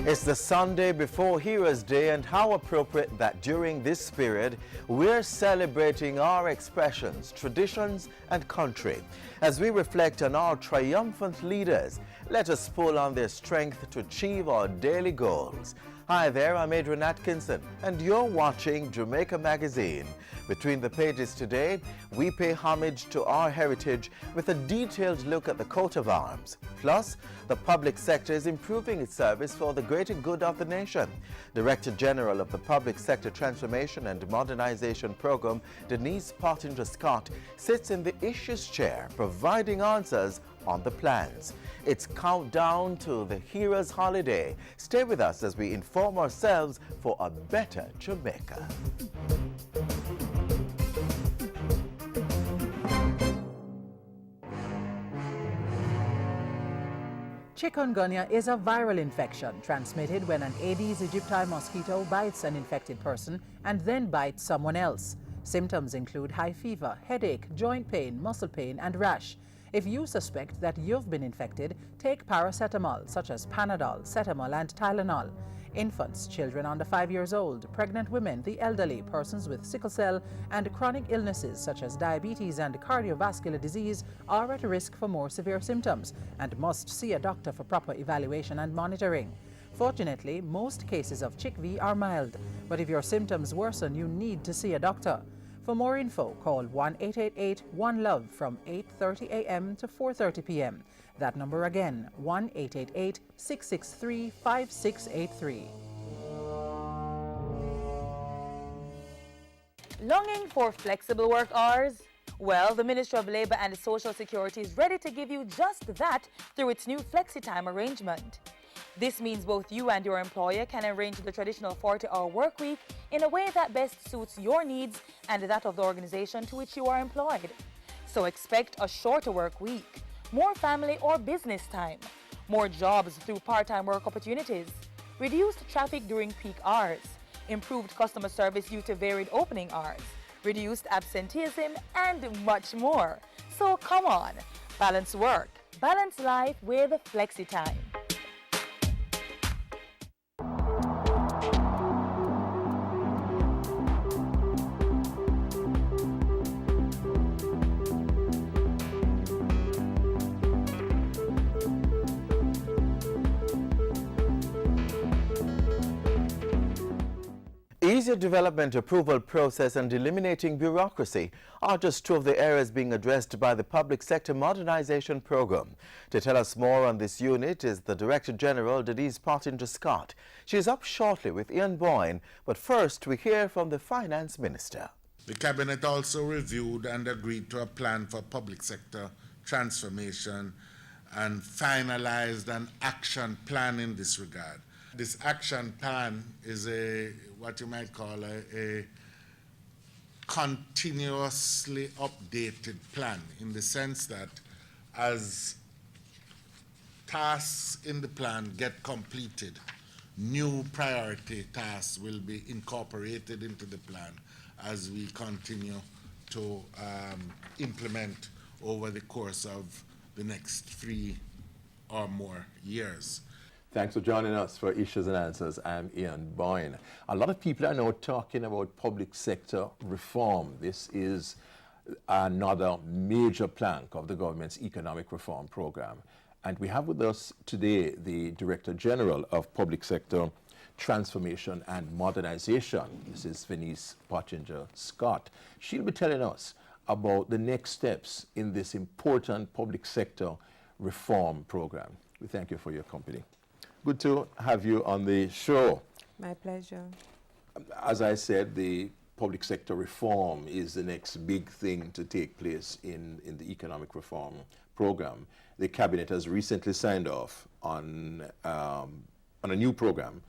It's the Sunday before Heroes Day, and how appropriate that during this period we're celebrating our expressions, traditions and country. As we reflect on our triumphant leaders, let us pull on their strength to achieve our daily goals. Hi there, I'm Adrian Atkinson, and you're watching Jamaica Magazine. Between the pages today, we pay homage to our heritage with a detailed look at the coat of arms. Plus, the public sector is improving its service for the greater good of the nation. Director General of the Public Sector Transformation and Modernization Program, Denise Pottinger-Scott, sits in the Issues Chair, providing answers on the plans. It's countdown to the Heroes Holiday. Stay with us as we inform ourselves for a better Jamaica. Chikungunya is a viral infection transmitted when an Aedes aegypti mosquito bites an infected person and then bites someone else. Symptoms include high fever, headache, joint pain, muscle pain, and rash. If you suspect that you've been infected, take paracetamol such as Panadol, Cetamol, and Tylenol. Infants, children under 5 years old, pregnant women, the elderly, persons with sickle cell and chronic illnesses such as diabetes and cardiovascular disease are at risk for more severe symptoms and must see a doctor for proper evaluation and monitoring. Fortunately, most cases of CHIKV are mild, but if your symptoms worsen, you need to see a doctor. For more info, call 1-888-1-LOVE from 8:30 a.m. to 4:30 p.m. That number again, 1-888-663-5683. Longing for flexible work hours? Well, the Ministry of Labor and Social Security is ready to give you just that through its new flexi-time arrangement. This means both you and your employer can arrange the traditional 40-hour work week in a way that best suits your needs and that of the organization to which you are employed. So expect a shorter work week, more family or business time, more jobs through part-time work opportunities, reduced traffic during peak hours, improved customer service due to varied opening hours, reduced absenteeism, and much more. So come on, balance work, balance life with FlexiTime. Easier development approval process and eliminating bureaucracy are just two of the areas being addressed by the Public Sector Modernization Program. To tell us more on this unit is the Director General, Denise Pottinger-Scott. She is up shortly with Ian Boyne, but first we hear from the Finance Minister. The Cabinet also reviewed and agreed to a plan for public sector transformation and finalized an action plan in this regard. This action plan is what you might call a continuously updated plan, in the sense that as tasks in the plan get completed, new priority tasks will be incorporated into the plan as we continue to implement over the course of the next 3 or more years. Thanks for joining us for Issues and Answers. I'm Ian Boyne. A lot of people are now talking about public sector reform. This is another major plank of the government's economic reform program. And we have with us today the Director General of Public Sector Transformation and Modernization. This is Denise Pottinger-Scott. She'll be telling us about the next steps in this important public sector reform program. We thank you for your company. Good to have you on the show. My pleasure. As I said, the public sector reform is the next big thing to take place in the economic reform program. The Cabinet has recently signed off on a new program,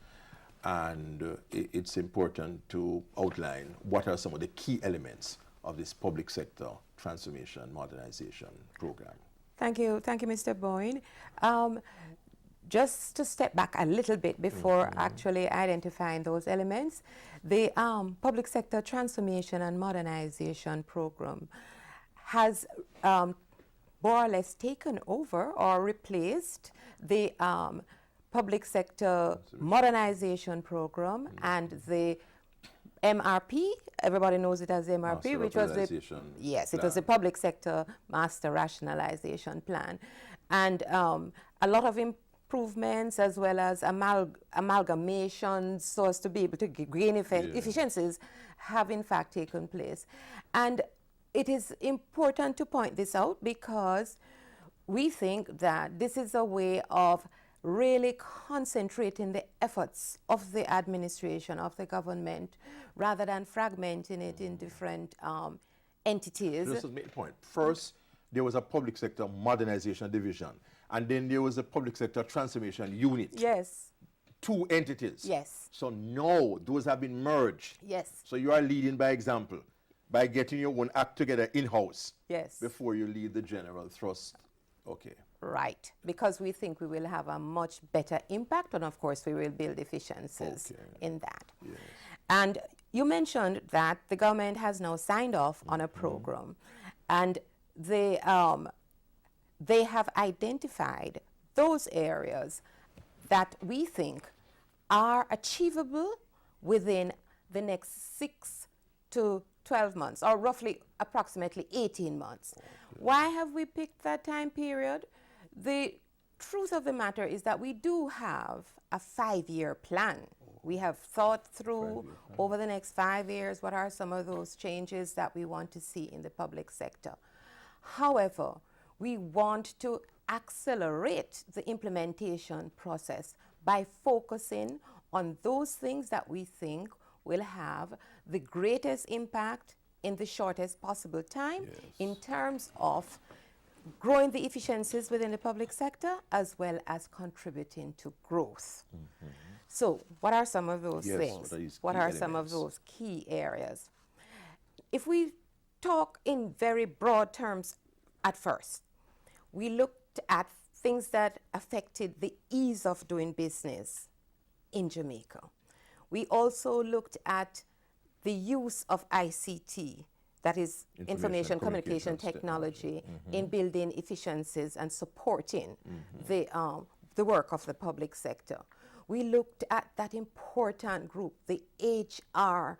and it's important to outline what are some of the key elements of this public sector transformation modernization program. Thank you, Mr. Boyne. just to step back a little bit before actually identifying those elements, the Public Sector Transformation and Modernization Program has more or less taken over or replaced the Public Sector Modernization Program and the MRP, everybody knows it as MRP, which was the, yes, it was the Public Sector Master Rationalization Plan. And a lot of improvements as well as amalgamations so as to be able to gain efficiencies have in fact taken place. And it is important to point this out because we think that this is a way of really concentrating the efforts of the administration, of the government, rather than fragmenting it in different entities. Just to make a point, first there was a public sector modernization division, and then there was a public sector transformation unit. Yes. 2 entities. Yes. So now those have been merged. Yes. So you are leading by example, by getting your own act together in-house. Yes. Before you lead the general thrust. Okay. Right, because we think we will have a much better impact, and of course we will build efficiencies in that. Yes. And you mentioned that the government has now signed off on a program, and they have identified those areas that we think are achievable within the next 6 to 12 months, or roughly approximately 18 months. Okay. Why have we picked that time period? The truth of the matter is that we do have a 5-year plan. We have thought through over the next 5 years what are some of those changes that we want to see in the public sector. However, we want to accelerate the implementation process by focusing on those things that we think will have the greatest impact in the shortest possible time in terms of growing the efficiencies within the public sector as well as contributing to growth. So what are some of those things? What are some of those key areas? If we talk in very broad terms at first, we looked at things that affected the ease of doing business in Jamaica. We also looked at the use of ICT, that is information communication technology, in building efficiencies and supporting the work of the public sector. We looked at that important group, the HR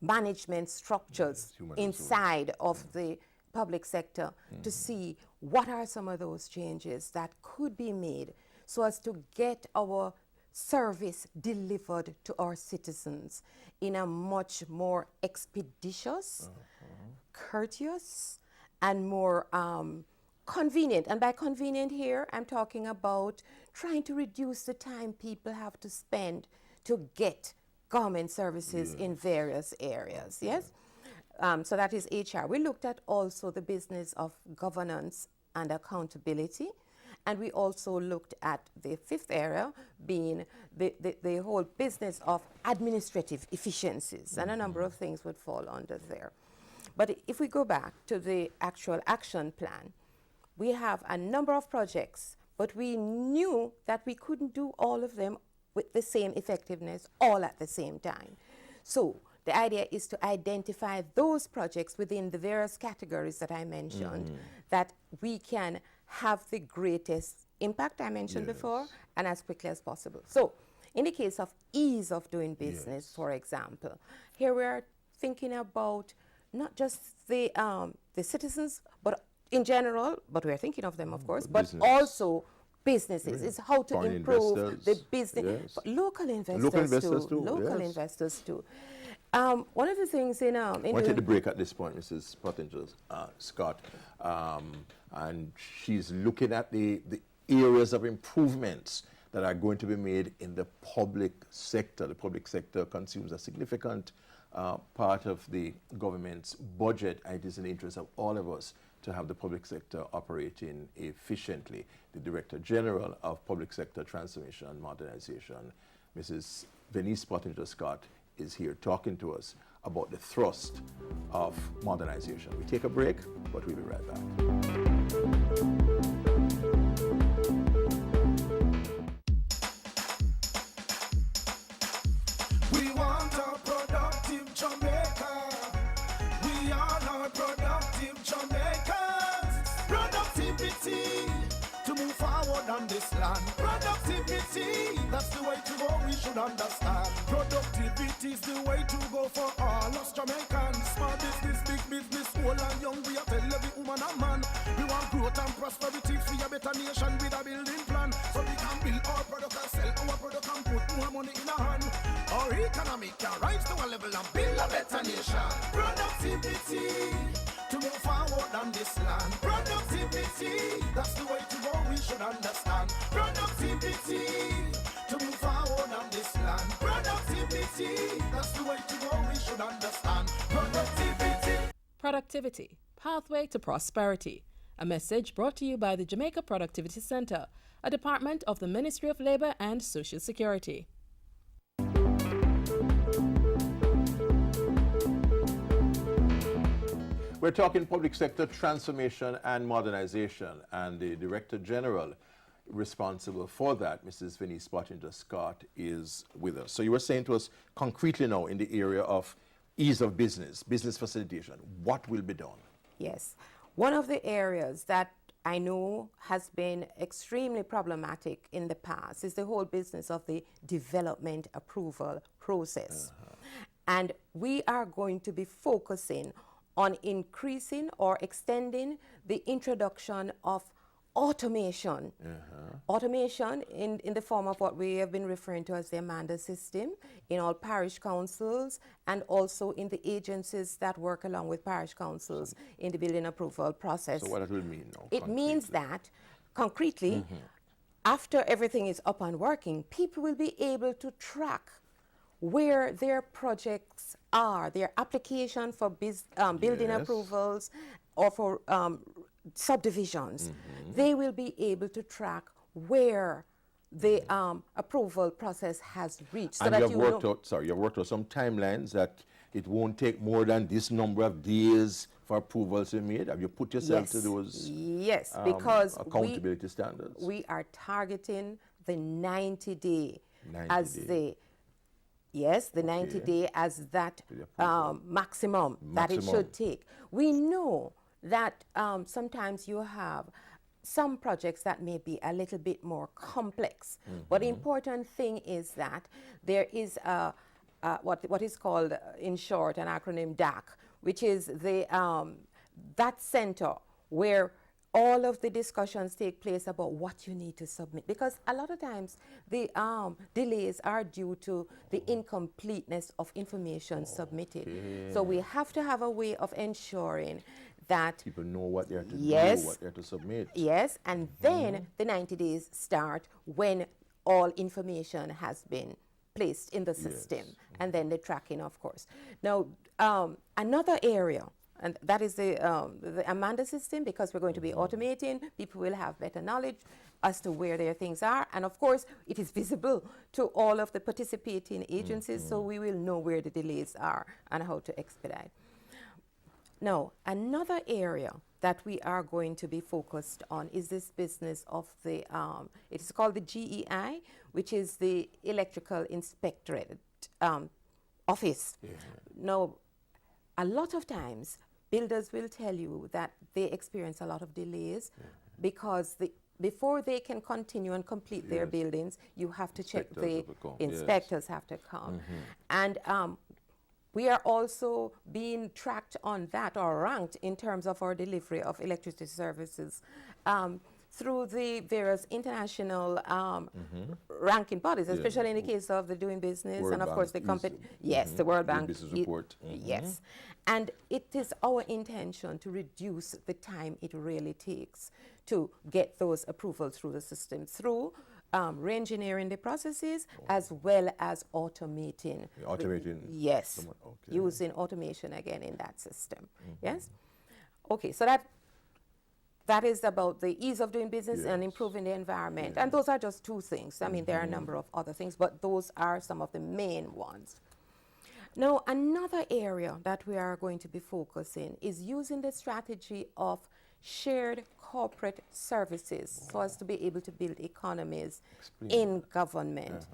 management structures inside of the public sector, to see what are some of those changes that could be made so as to get our service delivered to our citizens in a much more expeditious, courteous, and more convenient. And by convenient here, I'm talking about trying to reduce the time people have to spend to get government services in various areas, so that is HR. We looked at also the business of governance and accountability. And we also looked at the 5th area being the whole business of administrative efficiencies, and a number of things would fall under there. But if we go back to the actual action plan, we have a number of projects, but we knew that we couldn't do all of them with the same effectiveness all at the same time. So the idea is to identify those projects within the various categories that I mentioned that we can have the greatest impact I mentioned before, and as quickly as possible. So in the case of ease of doing business, for example, here we are thinking about not just the citizens, but in general, but we are thinking of them, of course, but also businesses. It's how to improve the business, local investors too. Local investors too. One of the things in I want to take the break at this point, Mrs. Pottinger, Scott, and she's looking at the areas of improvements that are going to be made in the public sector. The public sector consumes a significant part of the government's budget, and it is in the interest of all of us to have the public sector operating efficiently. The Director General of Public Sector Transformation and Modernization, Mrs. Venice Pottinger Scott, is here talking to us about the thrust of modernization. We take a break, but we'll be right back. should understand. Productivity is the way to go for all us Jamaicans. Small business, big business, old and young, we are tell every woman and man. We want growth and prosperity for a better nation with a building plan. So we can build our product and sell our product and put more money in our hand. Our economy can rise to a level and build a better nation. Productivity to move forward on this land. Productivity, that's the way to go, we should understand. Productivity to move forward on this land. Productivity, that's the way to go, we should understand. Productivity. Productivity, pathway to prosperity. A message brought to you by the Jamaica Productivity Center, a department of the Ministry of Labor and Social Security. We're talking public sector transformation and modernization, and the Director General responsible for that, Mrs. Vinnie Spottinger Scott, is with us. So you were saying to us concretely now in the area of ease of business, business facilitation, what will be done? Yes. One of the areas that I know has been extremely problematic in the past is the whole business of the development approval process. And we are going to be focusing on increasing or extending the introduction of automation. Automation in the form of what we have been referring to as the Amanda system in all parish councils and also in the agencies that work along with parish councils in the building approval process. So what does it mean now? It means that, concretely, after everything is up and working, people will be able to track where their projects are, their application for building approvals or for subdivisions. They will be able to track where the approval process has reached. So and that you've worked out some timelines that it won't take more than this number of days for approvals to be made. Have you put yourself to those because accountability standards? We are targeting the 90-day as the 90-day as that maximum that it should take. We know that sometimes you have some projects that may be a little bit more complex. But the important thing is that there is what is called, in short, an acronym DAC, which is the that center where all of the discussions take place about what you need to submit. Because a lot of times the delays are due to the incompleteness of information submitted. So we have to have a way of ensuring that people know what they have to do, what they have to submit. Yes, and then the 90 days start when all information has been placed in the system, and then the tracking, of course. Now, another area, and that is the Amanda system, because we're going to be automating, people will have better knowledge as to where their things are, and of course, it is visible to all of the participating agencies, so we will know where the delays are and how to expedite. Now, another area that we are going to be focused on is this business of the, it is called the GEI, which is the Electrical Inspectorate Office. Now, a lot of times, builders will tell you that they experience a lot of delays because before they can continue and complete their buildings, you have to check the inspectors have to come. And we are also being tracked on that, or ranked in terms of our delivery of electricity services through the various international ranking bodies, especially in the case of the Doing Business World and of course the company. The World Bank Business Report. Yes, and it is our intention to reduce the time it really takes to get those approvals through the system, through re-engineering the processes as well as automating. Yes, using automation again in that system. Yes. Okay, so that is about the ease of doing business and improving the environment. And those are just two things. I mean, there are a number of other things, but those are some of the main ones. Now, another area that we are going to be focusing is using the strategy of shared corporate services so as to be able to build economies in government.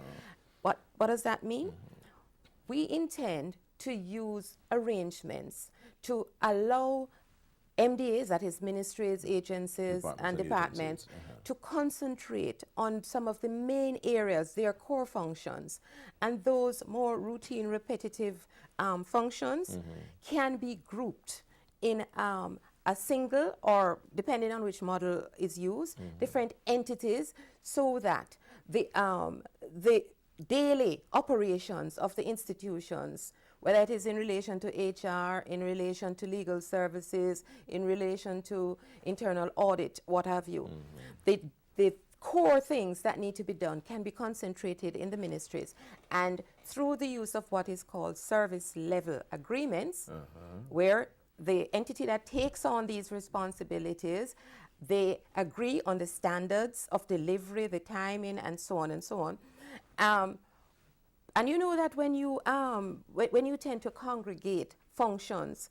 What does that mean? We intend to use arrangements to allow MDAs, that is ministries, agencies, and departments, to concentrate on some of the main areas, their core functions, and those more routine, repetitive functions can be grouped in a single, or depending on which model is used, different entities, so that the daily operations of the institutions, whether it is in relation to HR, in relation to legal services, in relation to internal audit, what have you, the core things that need to be done can be concentrated in the ministries. And through the use of what is called service level agreements, where the entity that takes on these responsibilities, they agree on the standards of delivery, the timing, and so on and so on. And you know that when you tend to congregate functions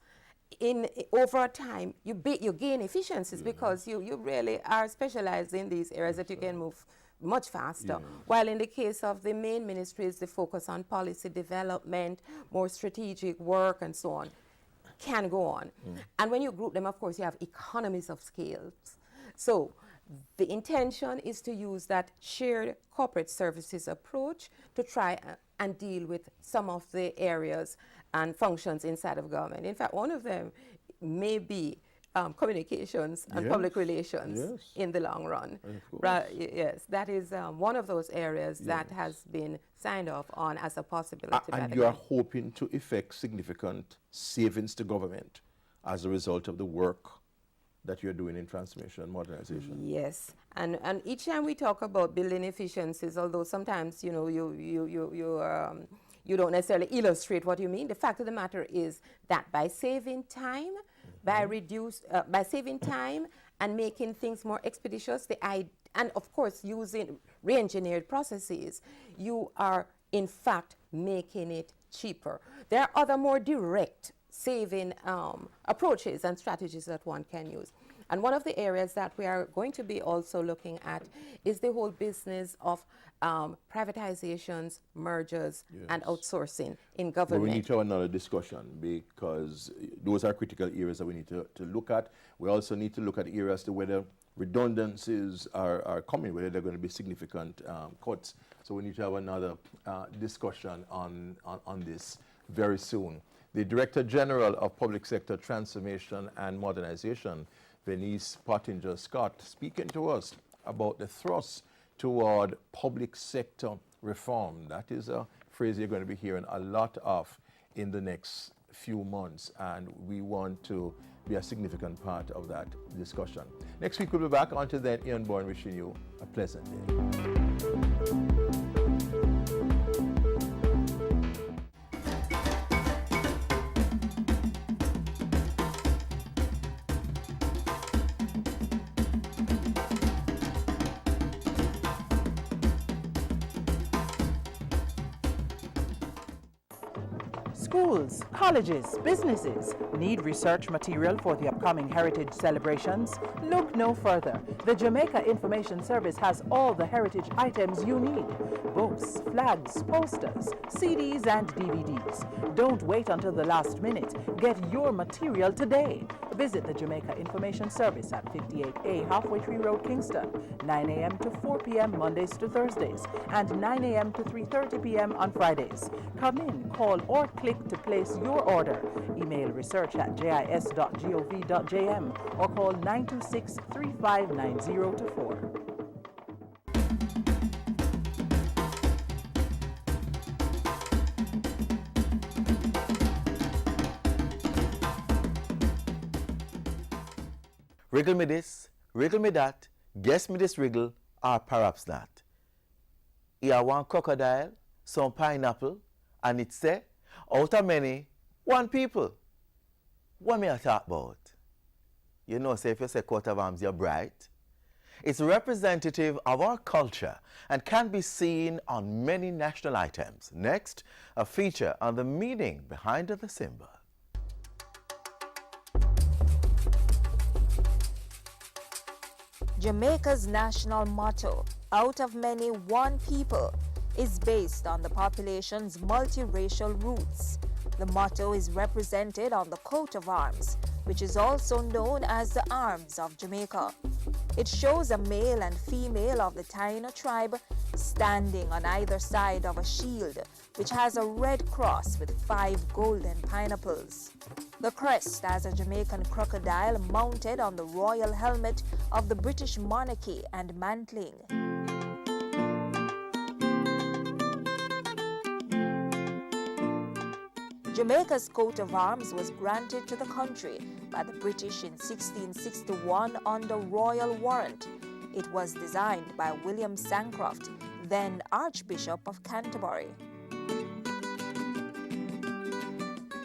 over time, you gain efficiencies because you really are specialized in these areas that you can move much faster. While in the case of the main ministries, they focus on policy development, more strategic work, and so on, can go on. And when you group them, of course, you have economies of scale. So the intention is to use that shared corporate services approach to try and deal with some of the areas and functions inside of government. In fact, one of them may be communications and public relations in the long run. Yes, that is one of those areas that has been signed off on as a possibility. And you are hoping to effect significant savings to government as a result of the work that you're doing in transformation and modernization. Yes, and each time we talk about building efficiencies, although sometimes you know you don't necessarily illustrate what you mean, the fact of the matter is that by saving time, by saving time and making things more expeditious, and of course using re-engineered processes, you are in fact making it cheaper. There are other more direct saving approaches and strategies that one can use. And one of the areas that we are going to be also looking at is the whole business of privatizations, mergers, and outsourcing in government. But we need to have another discussion because those are critical areas that we need to look at. We also need to look at areas to whether redundancies are coming, whether they're going to be significant cuts. So we need to have another discussion on this very soon. The Director General of Public Sector Transformation and Modernization, Venice Pottinger-Scott, speaking to us about the thrust toward public sector reform. That is a phrase you're going to be hearing a lot of in the next few months, and we want to be a significant part of that discussion. Next week we'll be back. Until then, Ian Bourne wishing you a pleasant day. Schools, colleges, businesses need research material for the upcoming heritage celebrations? Look no further. The Jamaica Information Service has all the heritage items you need. Books, flags, posters, CDs and DVDs. Don't wait until the last minute. Get your material today. Visit the Jamaica Information Service at 58A Halfway Tree Road, Kingston, 9 a.m. to 4 p.m. Mondays to Thursdays, and 9 a.m. to 3:30 p.m. on Fridays. Come in, call, or click to place your order. Email research@jis.gov.jm or call 926-359024. Wriggle me this, wriggle me that, guess me this wriggle, or perhaps not. Here one crocodile, some pineapple, and it say, out of many, one people. What may I talk about? You know, say if you say coat of arms, you're bright. It's representative of our culture and can be seen on many national items. Next, a feature on the meaning behind the symbol. Jamaica's national motto, out of many, one people, is based on the population's multiracial roots. The motto is represented on the coat of arms, which is also known as the Arms of Jamaica. It shows a male and female of the Taino tribe standing on either side of a shield, which has a red cross with 5 golden pineapples. The crest has a Jamaican crocodile mounted on the royal helmet of the British monarchy and mantling. Jamaica's coat of arms was granted to the country by the British in 1661 under royal warrant. It was designed by William Sancroft, then Archbishop of Canterbury.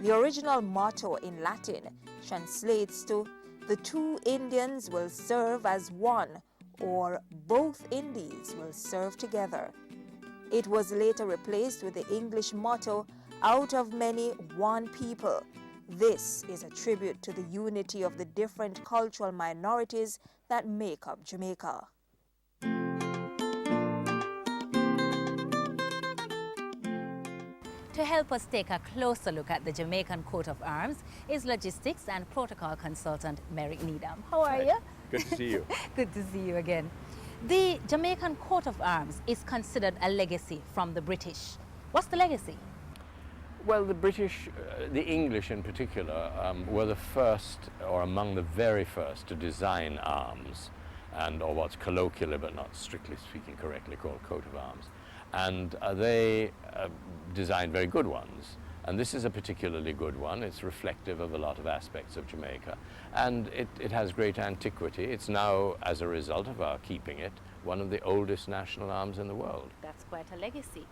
The original motto in Latin translates to, "The two Indians will serve as one," or "Both Indies will serve together." It was later replaced with the English motto, "Out of many, one people." This is a tribute to the unity of the different cultural minorities that make up Jamaica. To help us take a closer look at the Jamaican coat of arms is logistics and protocol consultant Merrick Needham. How are you? Good to see you. Good to see you again. The Jamaican coat of arms is considered a legacy from the British. What's the legacy? Well, the British, the English in particular, were the first, or among the very first, to design arms, or what's colloquially but not strictly speaking correctly called coat of arms. And they designed very good ones. And this is a particularly good one. It's reflective of a lot of aspects of Jamaica. And it has great antiquity. It's now, as a result of our keeping it, one of the oldest national arms in the world. That's quite a legacy.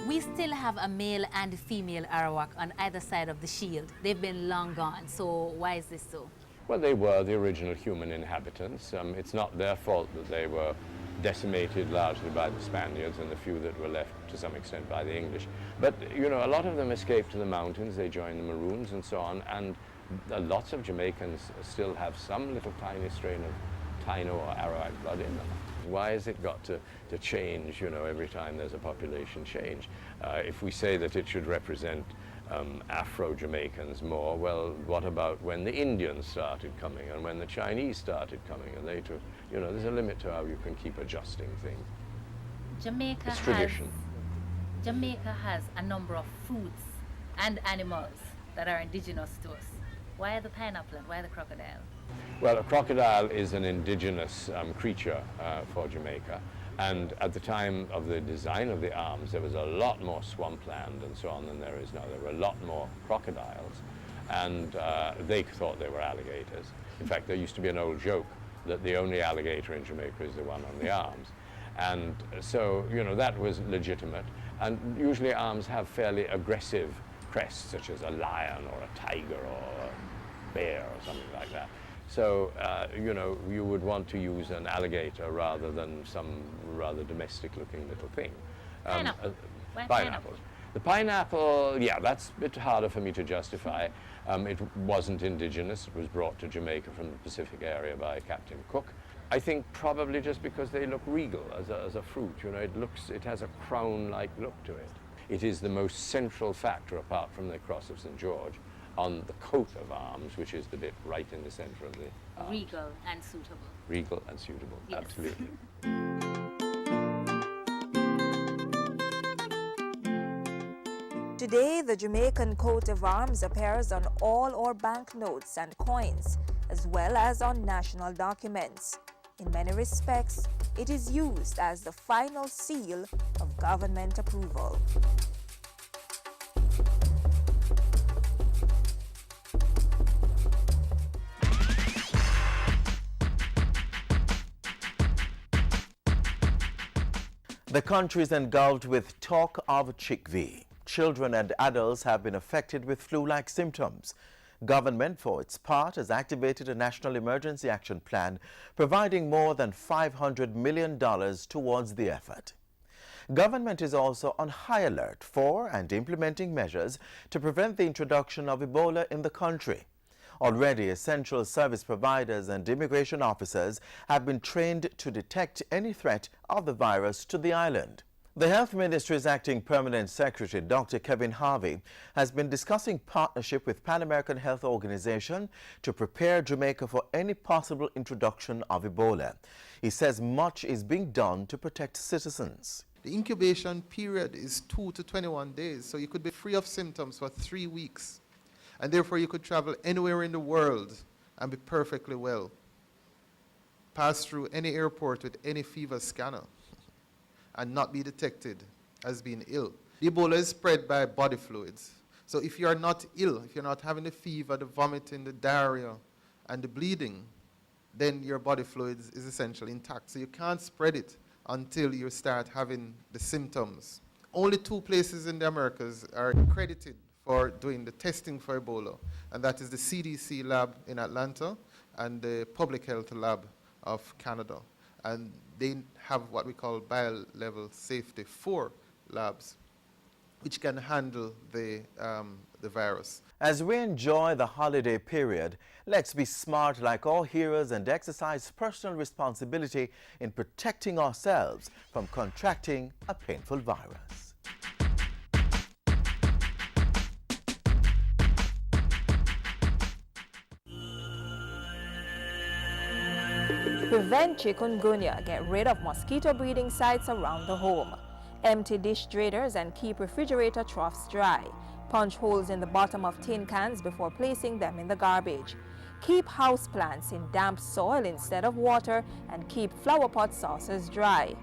We still have a male and female Arawak on either side of the shield. They've been long gone, so why is this so? Well, they were the original human inhabitants. It's not their fault that they were decimated largely by the Spaniards and the few that were left to some extent by the English. But, you know, a lot of them escaped to the mountains. They joined the Maroons and so on, and lots of Jamaicans still have some little tiny strain of Taino or Arawak blood in them. Why has it got to change, you know, every time there's a population change? If we say that it should represent Afro-Jamaicans more, well, what about when the Indians started coming and when the Chinese started coming and they took, you know, there's a limit to how you can keep adjusting things. It's tradition. Jamaica has a number of fruits and animals that are indigenous to us. Why the pineapple and why the crocodile? Well, a crocodile is an indigenous creature for Jamaica. And at the time of the design of the arms, there was a lot more swampland and so on than there is now. There were a lot more crocodiles, and they thought they were alligators. In fact, there used to be an old joke that the only alligator in Jamaica is the one on the arms. And so, you know, that was legitimate. And usually arms have fairly aggressive crests, such as a lion or a tiger or a bear or something like that. So, you know, you would want to use an alligator rather than some rather domestic-looking little thing. Pineapple. Why Pineapples. The pineapple, yeah, that's a bit harder for me to justify. It wasn't indigenous. It was brought to Jamaica from the Pacific area by Captain Cook. I think probably just because they look regal as a fruit. You know, it has a crown-like look to it. It is the most central factor, apart from the Cross of St. George, on the coat of arms, which is the bit right in the center of the arms. Regal and suitable. Regal and suitable, yes. Absolutely. Today, the Jamaican coat of arms appears on all our banknotes and coins, as well as on national documents. In many respects, it is used as the final seal of government approval. The country is engulfed with talk of chickpea. Children and adults have been affected with flu-like symptoms. Government, for its part, has activated a National Emergency Action Plan, providing more than $500 million towards the effort. Government is also on high alert for and implementing measures to prevent the introduction of Ebola in the country. Already, essential service providers and immigration officers have been trained to detect any threat of the virus to the island. The Health Ministry's Acting Permanent Secretary, Dr. Kevin Harvey, has been discussing partnership with Pan American Health Organization to prepare Jamaica for any possible introduction of Ebola. He says much is being done to protect citizens. The incubation period is 2 to 21 days, so you could be free of symptoms for 3 weeks. And therefore you could travel anywhere in the world and be perfectly well. Pass through any airport with any fever scanner and not be detected as being ill. Ebola is spread by body fluids. So if you are not ill, if you're not having the fever, the vomiting, the diarrhea, and the bleeding, then your body fluids is essentially intact. So you can't spread it until you start having the symptoms. Only 2 places in the Americas are accredited for doing the testing for Ebola, and that is the CDC lab in Atlanta and the Public Health Lab of Canada. And they have what we call bio-level safety 4 labs, which can handle the virus. As we enjoy the holiday period, let's be smart like all heroes and exercise personal responsibility in protecting ourselves from contracting a painful virus. Prevent chikungunya. Get rid of mosquito breeding sites around the home. Empty dish drainers and keep refrigerator troughs dry. Punch holes in the bottom of tin cans before placing them in the garbage. Keep houseplants in damp soil instead of water, and keep flower pot saucers dry.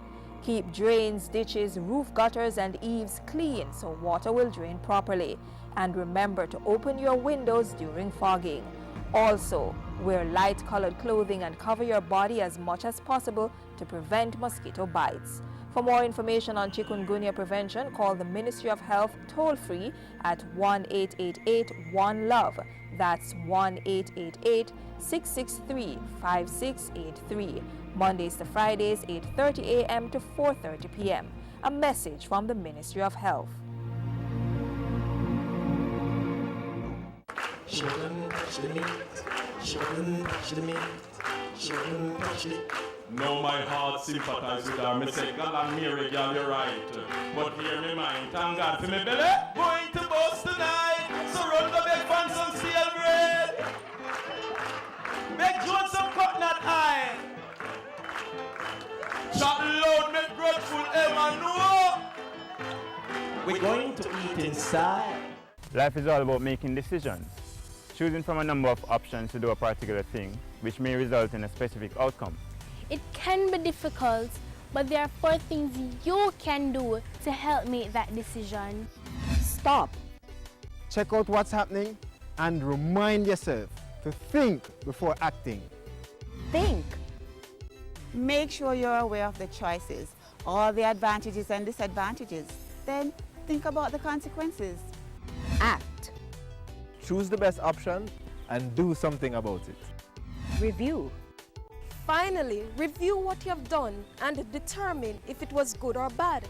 Keep drains, ditches, roof gutters and eaves clean so water will drain properly. And remember to open your windows during fogging. Also, wear light-colored clothing and cover your body as much as possible to prevent mosquito bites. For more information on chikungunya prevention, call the Ministry of Health toll-free at 1-888-1-LOVE. That's 1-888-663-5683. Mondays to Fridays, 8:30 a.m. to 4:30 p.m. A message from the Ministry of Health. Now my heart sympathize with her. Me say, God and Mary, girl, you're right. But hear me mind, thank God for me belly. Going to bust tonight, so run the big fan some stale bread. Make Jones some coconut eye. Shot loud, make grudgeful ever know. We're going to eat inside. Life is all about making decisions. Choosing from a number of options to do a particular thing, which may result in a specific outcome. It can be difficult, but there are 4 things you can do to help make that decision. Stop. Check out what's happening and remind yourself to think before acting. Think. Make sure you're aware of the choices, all the advantages and disadvantages. Then think about the consequences. Act. Choose the best option and do something about it. Review. Finally, review what you have done and determine if it was good or bad.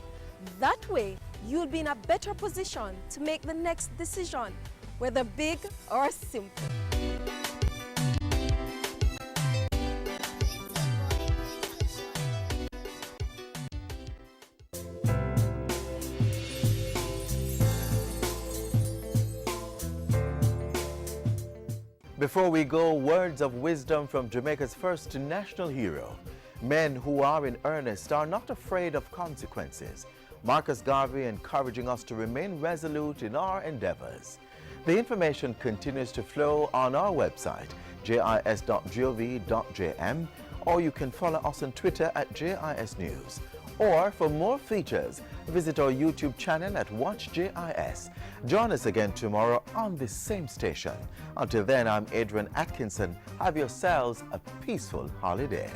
That way, you'll be in a better position to make the next decision, whether big or simple. Before we go, words of wisdom from Jamaica's first national hero. Men who are in earnest are not afraid of consequences. Marcus Garvey encouraging us to remain resolute in our endeavors. The information continues to flow on our website, jis.gov.jm, or you can follow us on Twitter at JIS News. Or for more features, visit our YouTube channel at Watch JIS. Join us again tomorrow on this same station. Until then, I'm Adrian Atkinson. Have yourselves a peaceful holiday.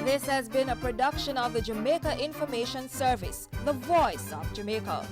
This has been a production of the Jamaica Information Service, the voice of Jamaica.